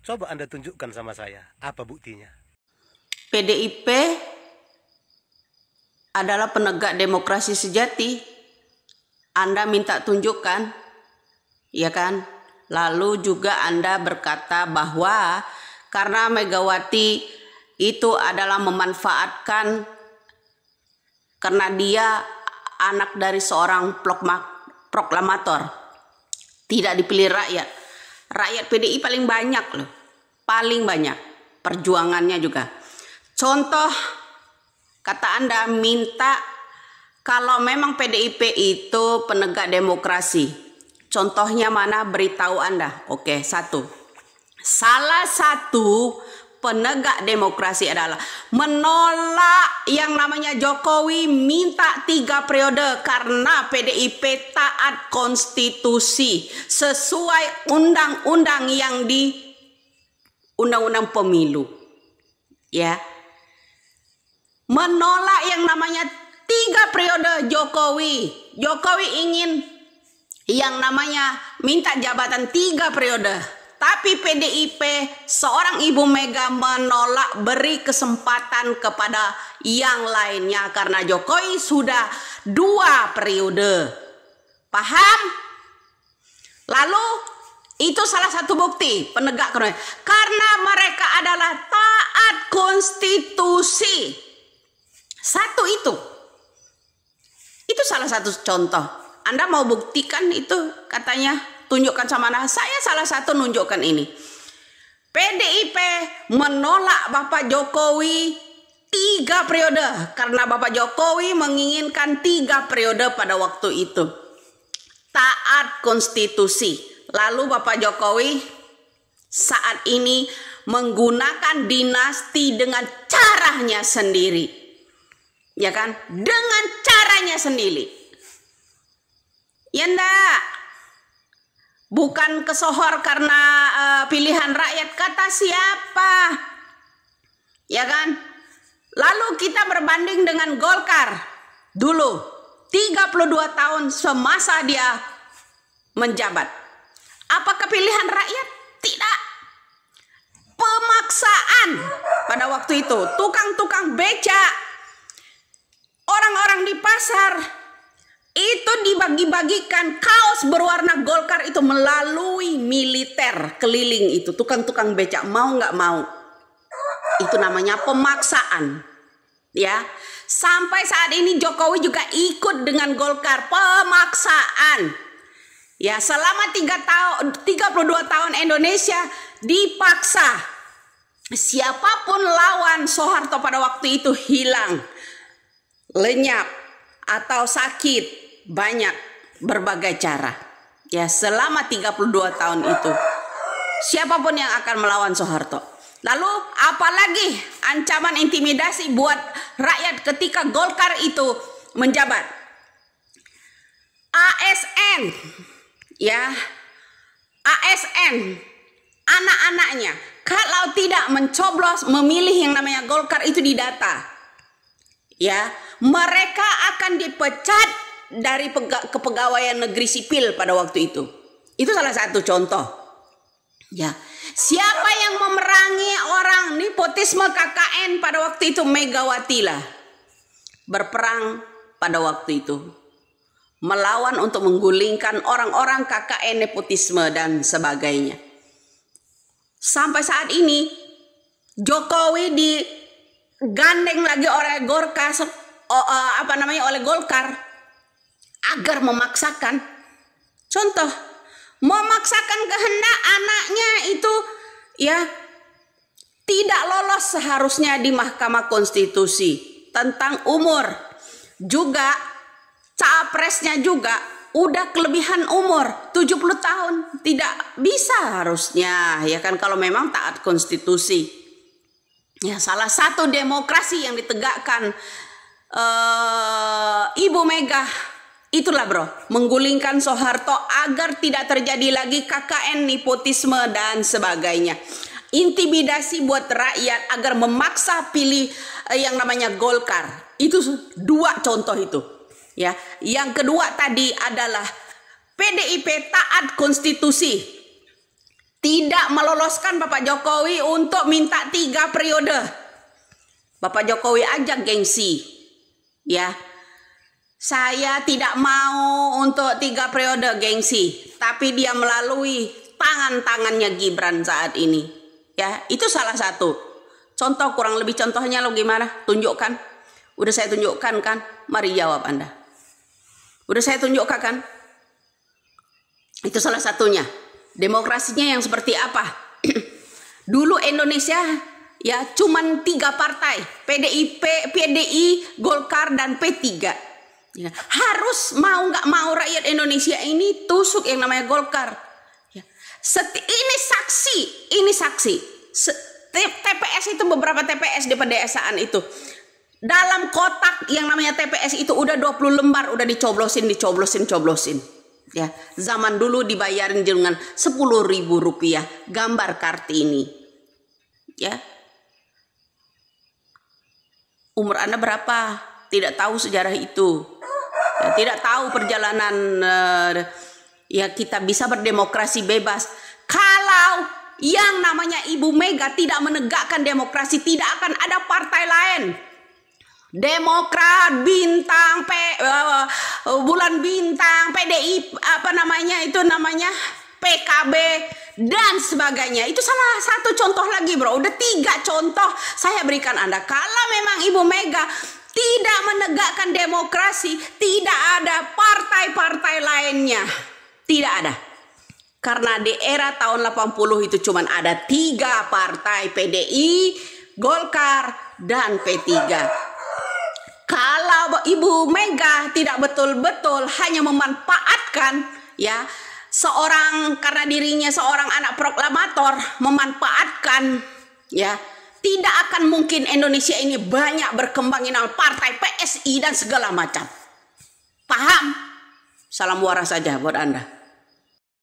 Coba Anda tunjukkan sama saya, apa buktinya? PDIP adalah penegak demokrasi sejati. Anda minta tunjukkan, ya kan? Lalu juga Anda berkata bahwa karena Megawati itu adalah memanfaatkan karena dia anak dari seorang proklamator, tidak dipilih rakyat. Rakyat PDI paling banyak loh, paling banyak perjuangannya juga. Contoh, kata Anda minta kalau memang PDIP itu penegak demokrasi, contohnya mana? Beritahu Anda. Oke, satu. Salah satu penegak demokrasi adalah menolak yang namanya Jokowi minta 3 periode karena PDIP taat konstitusi sesuai undang-undang yang di undang-undang pemilu. Ya. Menolak yang namanya 3 periode Jokowi. Jokowi ingin yang namanya minta jabatan 3 periode. Tapi PDIP seorang Ibu Mega menolak beri kesempatan kepada yang lainnya karena Jokowi sudah 2 periode. Paham? Lalu itu salah satu bukti penegak karena mereka adalah taat konstitusi. Satu itu salah satu contoh. Anda mau buktikan itu katanya? Tunjukkan sama Anda. Saya salah satu nunjukkan ini. PDIP menolak Bapak Jokowi 3 periode karena Bapak Jokowi menginginkan 3 periode pada waktu itu. Taat konstitusi. Lalu Bapak Jokowi saat ini menggunakan dinasti dengan caranya sendiri. Ya kan? Dengan caranya sendiri. Ya enggak? Bukan kesohor karena pilihan rakyat, kata siapa? Ya kan? Lalu kita berbanding dengan Golkar. Dulu 32 tahun semasa dia menjabat. Apakah pilihan rakyat? Tidak. Pemaksaan pada waktu itu. Tukang-tukang becak, orang-orang di pasar itu dibagi-bagikan kaos berwarna Golkar itu melalui militer keliling itu. Tukang-tukang becak mau nggak mau. Itu namanya pemaksaan. Ya. Sampai saat ini Jokowi juga ikut dengan Golkar. Pemaksaan. Ya, selama 32 tahun Indonesia dipaksa. Siapapun lawan Soeharto pada waktu itu hilang, lenyap atau sakit. Banyak berbagai cara. Ya, selama 32 tahun itu. Siapapun yang akan melawan Soeharto. Lalu apalagi ancaman intimidasi buat rakyat ketika Golkar itu menjabat. ASN. Ya. ASN. Anak-anaknya kalau tidak mencoblos memilih yang namanya Golkar itu didata. Ya, mereka akan dipecat dari kepegawaian negeri sipil pada waktu itu. Itu salah satu contoh. Ya, siapa yang memerangi orang nepotisme KKN pada waktu itu? Megawati lah. Berperang pada waktu itu. Melawan untuk menggulingkan orang-orang KKN nepotisme dan sebagainya. Sampai saat ini Jokowi digandeng lagi oleh Golkar, oleh Golkar agar memaksakan, contoh, memaksakan kehendak anaknya itu ya tidak lolos seharusnya di Mahkamah Konstitusi tentang umur. Juga capresnya juga udah kelebihan umur 70 tahun, tidak bisa harusnya ya kan kalau memang taat konstitusi. Ya, salah satu demokrasi yang ditegakkan Ibu Mega itulah bro, menggulingkan Soeharto agar tidak terjadi lagi KKN, nepotisme dan sebagainya. Intimidasi buat rakyat agar memaksa pilih yang namanya Golkar. Itu 2 contoh itu. Ya, yang kedua tadi adalah PDIP taat konstitusi. tidak meloloskan Bapak Jokowi untuk minta 3 periode. Bapak Jokowi aja gengsi, ya. Saya tidak mau untuk 3 periode gengsi, tapi dia melalui tangan-tangannya Gibran saat ini, ya. Itu salah satu contoh, kurang lebih contohnya lo gimana? Tunjukkan. Udah saya tunjukkan kan? Mari jawab Anda. Udah saya tunjukkan kan? Itu salah satunya. Demokrasinya yang seperti apa? Dulu Indonesia ya cuman 3 partai, PDI, Golkar dan P3. Ya, harus mau nggak mau rakyat Indonesia ini tusuk yang namanya Golkar. Ya. Ini saksi. TPS itu beberapa TPS di pedesaan itu. Dalam kotak yang namanya TPS itu udah 20 lembar udah dicoblosin. Ya, zaman dulu dibayarin dengan 10.000 rupiah gambar Kartini. Ya. Umur Anda berapa? Tidak tahu sejarah itu. Ya, tidak tahu perjalanan ya kita bisa berdemokrasi bebas. Kalau yang namanya Ibu Mega tidak menegakkan demokrasi, tidak akan ada partai lain. Demokrat, Bintang, Bulan Bintang, PDI, PKB dan sebagainya. Itu salah satu contoh lagi, bro. Udah 3 contoh saya berikan Anda. Kalau memang Ibu Mega tidak menegakkan demokrasi, tidak ada partai-partai lainnya. Tidak ada. Karena di era tahun 80 itu cuma ada 3 partai, PDI, Golkar, dan P3. Kalau Ibu Mega tidak betul-betul hanya memanfaatkan ya karena dirinya seorang anak proklamator, memanfaatkan ya, tidak akan mungkin Indonesia ini banyak berkembang dengan partai PSI dan segala macam. Paham? Salam waras saja buat Anda.